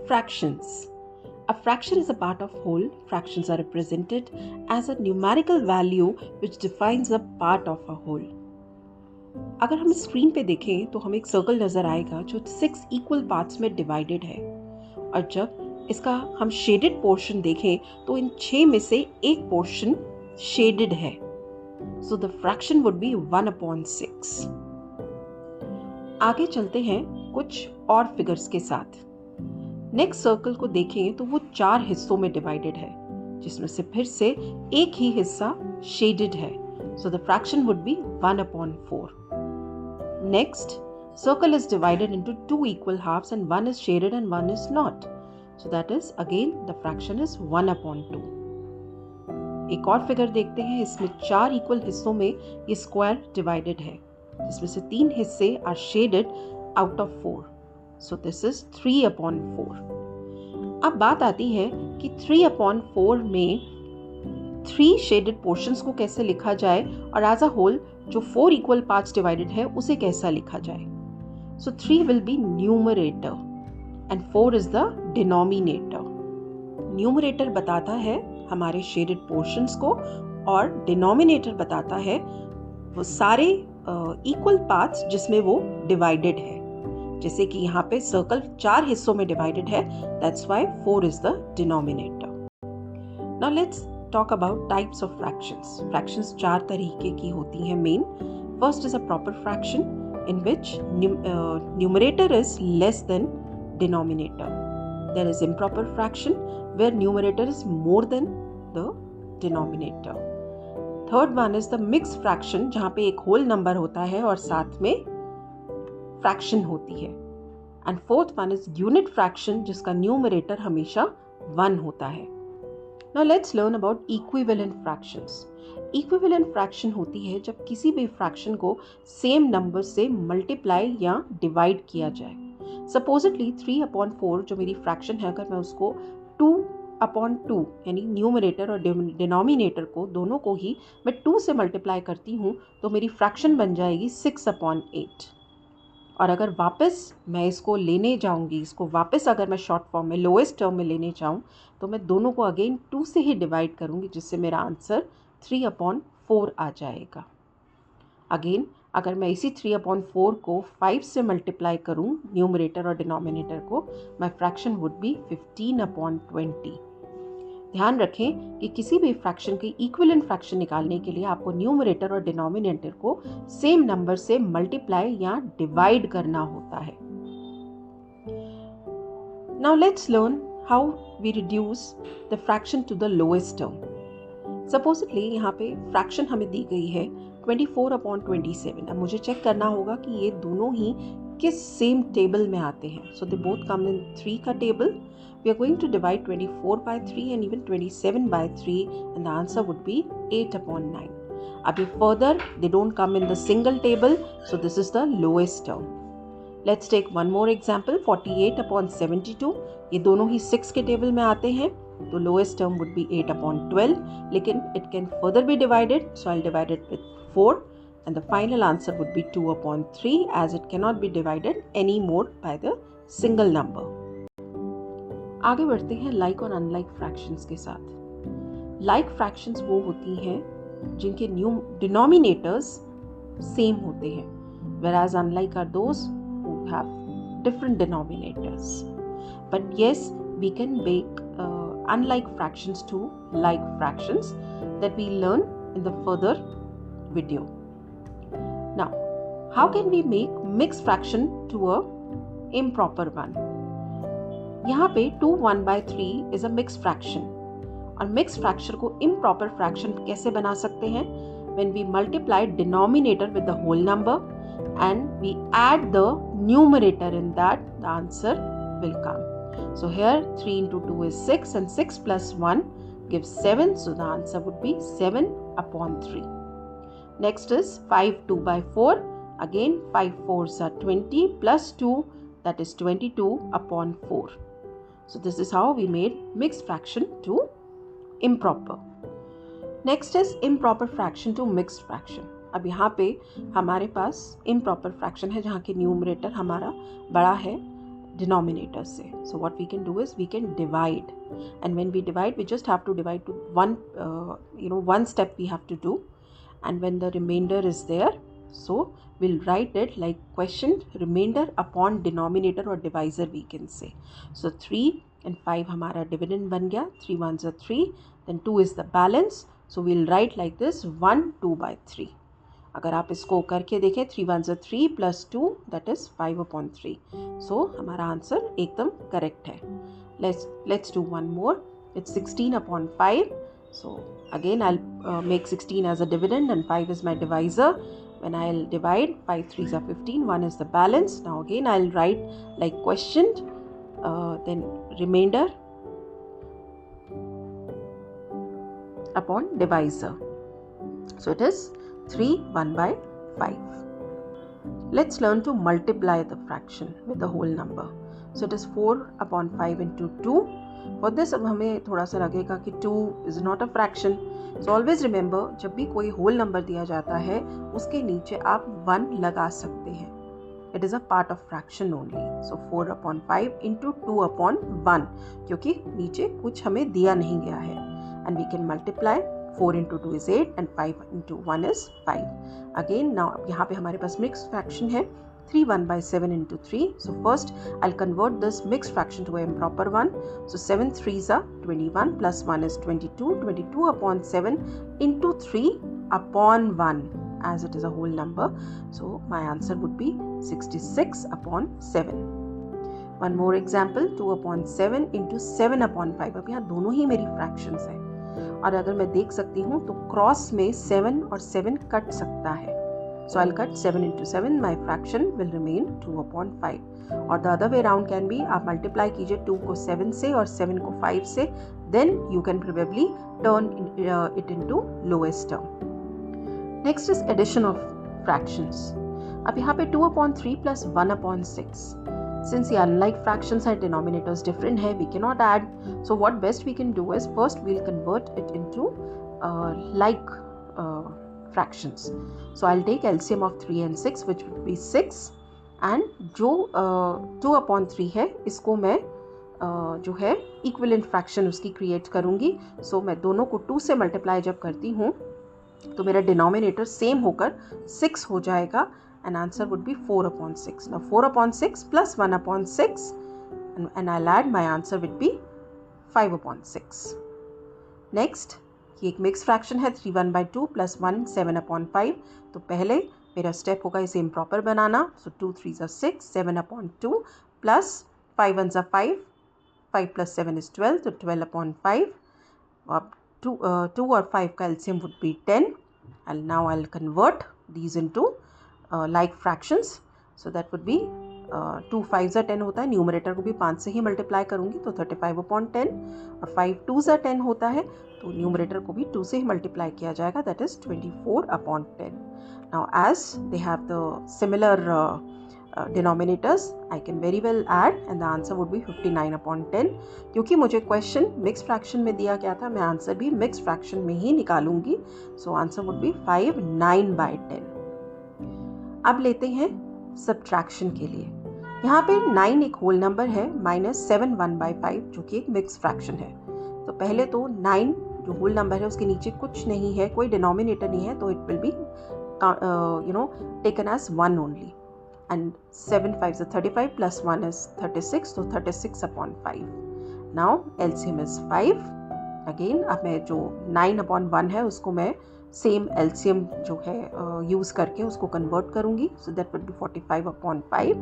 Fractions. A fraction is a part of whole. Fractions are represented as a numerical value which defines a part of a whole. अगर हम screen पे देखें तो हमें एक circle नज़र आएगा जो 6 इक्वल पार्ट्स में डिवाइडेड है, और जब इसका हम शेडेड पोर्शन देखें तो इन 6 में से एक पोर्शन शेडेड है. So the fraction would B 1/6. आगे चलते हैं कुछ और फिगर्स के साथ. नेक्स्ट सर्कल को देखें तो वो 4 हिस्सों में डिवाइडेड है, जिसमें से फिर से एक ही हिस्सा शेडेड है. So the fraction would be 1/4. Next circle is divided into 2 equal halves and one is shaded and one is not. So that is again the fraction is 1/2. एक और फिगर देखते हैं. इसमें 4 इक्वल हिस्सों में ये स्क्वायर डिवाइडेड है, जिसमें से 3 हिस्से are shaded out of 4. So this is 3/4. अब बात आती है कि 3/4 में 3 शेडेड पोर्शंस को कैसे लिखा जाए और एज अ होल जो 4 इक्वल पार्ट्स डिवाइडेड है उसे कैसा लिखा जाए. So 3 will be numerator and 4 is the denominator. Numerator बताता है हमारे शेडेड पोर्शंस को और डिनोमिनेटर बताता है वो सारे इक्वल पार्ट्स जिसमें वो डिवाइडेड है. जैसे कि यहाँ पे सर्कल 4 हिस्सों में डिवाइडेड है, that's why 4 is the denominator. Now let's talk about types of fractions. Fractions 4 तरीके की होती हैं main. First is a proper fraction in which numerator is less than denominator. There is improper fraction where numerator is more than the denominator. Third one is the mix fraction, जहाँ पे एक whole number होता है और साथ में fraction होती है. And fourth one is unit fraction, जिसका न्यूमरेटर हमेशा 1 होता है. Now let's learn about equivalent fractions. Equivalent fraction होती है जब किसी भी फ्रैक्शन को सेम नंबर से मल्टीप्लाई या डिवाइड किया जाए. सपोजिटली 3/4 जो मेरी फ्रैक्शन है, अगर मैं उसको 2/2 यानी न्यूमरेटर और डिनोमिनेटर को दोनों को ही मैं 2 से मल्टीप्लाई करती हूँ तो मेरी फ्रैक्शन बन जाएगी 6/8. और अगर वापस मैं इसको लेने जाऊंगी, इसको वापस अगर मैं शॉर्ट फॉर्म में लोएस्ट टर्म में लेने जाऊं तो मैं दोनों को अगेन 2 से ही डिवाइड करूंगी, जिससे मेरा आंसर 3/4 आ जाएगा. अगेन अगर मैं इसी 3/4 को 5 से मल्टीप्लाई करूं न्यूमरेटर और डिनोमिनेटर को, माय फ्रैक्शन वुड बी 15/20. ध्यान रखें कि किसी भी फ्रैक्शन की इक्विवेलेंट फ्रैक्शन निकालने के लिए आपको न्यूमरेटर और डिनोमिनेटर को सेम नंबर से मल्टीप्लाई या डिवाइड करना होता है. Now let's learn how we reduce the fraction to the lowest term. Supposedly यहाँ पे फ्रैक्शन हमें दी गई है 24/27. अब मुझे चेक करना होगा कि ये दोनों ही किस सेम टेबल में आते हैं. सो दे बोथ कम इन 3 का table. We are going to divide 24/3 and even 27/3 and the answer would be 8/9. Abhi further, they don't come in the single table, so this is the lowest term. Let's take one more example, 48/72. ये दोनों ही 6 के table में आते हैं, तो lowest term would be 8/12, लेकिन it can further be divided, so I'll divide it with 4 and the final answer would be 2/3 as it cannot be divided anymore by the single number. आगे बढ़ते हैं like और unlike fractions के साथ. Like fractions वो होती हैं जिनके डिनोमिनेटर्स सेम होते हैं, whereas unlike are those who have different denominators. But yes, we can make unlike fractions to like fractions that we learn in the further video. Now, how can we make mixed fraction to a improper one? यहाँ पे 2/1/3 is a mix fraction, और mix fraction को improper fraction कैसे बना सकते हैं? When we multiply denominator with the whole number and we add the numerator in that, the answer will come. So here 3 into 2 is 6 and 6 plus 1 gives 7, so the answer would be 7/3. Next is 5 2/4. Again 5 4s are 20 plus 2, that is 22/4. So this is how we made mixed fraction to improper. Next is improper fraction to mixed fraction. अब यहाँ पे हमारे पास improper fraction है जहाँ के numerator हमारा बड़ा है denominator से. So what we can do is we can divide, and when we divide we just have to divide to one step we have to do, and when the remainder is there, so we'll write it like quotient remainder upon denominator or divisor we can say. So 3 and 5 हमारा dividend बन गया, 3 ones are 3, then 2 is the balance, so we'll write like this 1 2/3. अगर आप इसको करके देखें 3 ones are 3 plus 2 that is 5/3. So हमारा answer एकदम करेक्ट है. Let's do one more. It's 16/5. So again I'll make 16 as a dividend and 5 is my divisor. When I'll divide, 5 3s are 15, 1 is the balance. Now again I'll write like quotient, then remainder upon divisor. So it is 3 1/5. Let's learn to multiply the fraction with the whole number. So it is 4/5 into 2. For this अब हमें थोड़ा सा लगेगा कि 2 is not a fraction. So always remember, जब भी कोई whole number दिया जाता है उसके नीचे आप 1 लगा सकते हैं. It is a part of fraction only. So 4/5 into 2/1, क्योंकि नीचे कुछ हमें दिया नहीं गया है. And we can multiply. 4 into 2 is 8 and 5 into 1 is 5. Again now यहाँ पे हमारे पास mixed fraction है. 3 1/7 into 3. So first I'll convert this mixed fraction to an improper one. So 7 3s are 21 plus 1 is 22. 22/7 into 3/1 as it is a whole number. So my answer would be 66/7. One more example, 2/7 into 7/5. अब यहाँ दोनों ही मेरी fractions हैं. और अगर मैं देख सकती हूँ तो क्रॉस में 7 और 7 कट सकता है. So I'll cut 7 into 7. My fraction will remain 2/5. और the other way around can be, आप multiply कीजिए 2 को 7 से और 7 को 5 से, then you can probably turn it into lowest term. Next is addition of fractions. अब यहाँ पे 2/3 plus 1/6. Since the unlike fractions and denominators different है, we cannot add. So what best we can do is first we'll convert it into like fractions. So I'll take LCM of 3 and 6, which would be 6, and जो 2/3 है इसको मैं जो है equivalent fraction उसकी create करूँगी. So मैं दोनों को 2 से multiply जब करती हूँ तो मेरा denominator same होकर 6 हो जाएगा. And answer would be 4/6. Now 4/6 plus 1/6, and I'll add, my answer would be 5/6. Next, ये एक mixed fraction है. 3 1/2 plus 1 7/5. तो पहले मेरा step होगा इसे improper banana. So 2 3s are 6, 7/2 plus 5 1s are 5. 5 plus 7 is 12, so 12/5. अब 2 और 5 का LCM would be 10. And now I'll convert these into like fractions. So that would be 2 5s are 10 होता है. न्यूमरेटर को भी 5 से ही मल्टीप्लाई करूँगी तो 35/10, और 5 2s are 10 होता है तो न्यूमरेटर को भी 2 से ही मल्टीप्लाई किया जाएगा, that is 24/10. Now as they have the similar denominators, I can very well add and the answer would be 59/10. क्योंकि मुझे क्वेश्चन मिक्स फ्रैक्शन में दिया गया था, मैं आंसर भी मिक्स फ्रैक्शन में ही निकालूंगी. So answer would be 5 9/10. अब लेते हैं सब्ट्रैक्शन के लिए. यहाँ पे 9 एक होल नंबर है, -7 1/5 जो कि एक मिक्स फ्रैक्शन है. तो पहले तो 9 जो होल नंबर है उसके नीचे कुछ नहीं है, कोई डिनोमिनेटर नहीं है, तो it will be taken as 1 only. And 7 5s are 35 plus 1 is 36, so 36/5. Now LCM is 5. Again अब मैं जो 9/1 है उसको मैं सेम LCM जो है यूज़ करके उसको कन्वर्ट करूँगी. So that would be 45/5.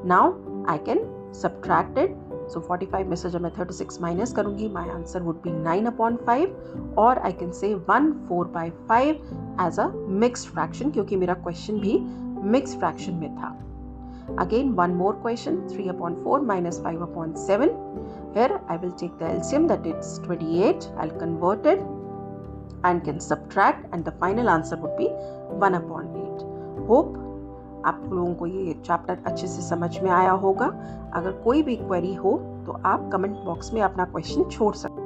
Now I can subtract it. So 45 में से जब मैं 36 माइनस करूँगी, माई आंसर वुड बी 9/5, और I can say 1/4/5 as a mixed fraction, क्योंकि मेरा क्वेश्चन भी मिक्स्ड फ्रैक्शन में था. Again, one more question, 3/4 minus 5/7. Here I will take the LCM, that it's 28. I'll convert it and can subtract, and the final answer would be 1/8. Hope आप लोगों को ये chapter अच्छे से समझ में आया होगा. अगर कोई भी क्वेरी हो तो आप कमेंट बॉक्स में अपना क्वेश्चन छोड़ सकते हैं.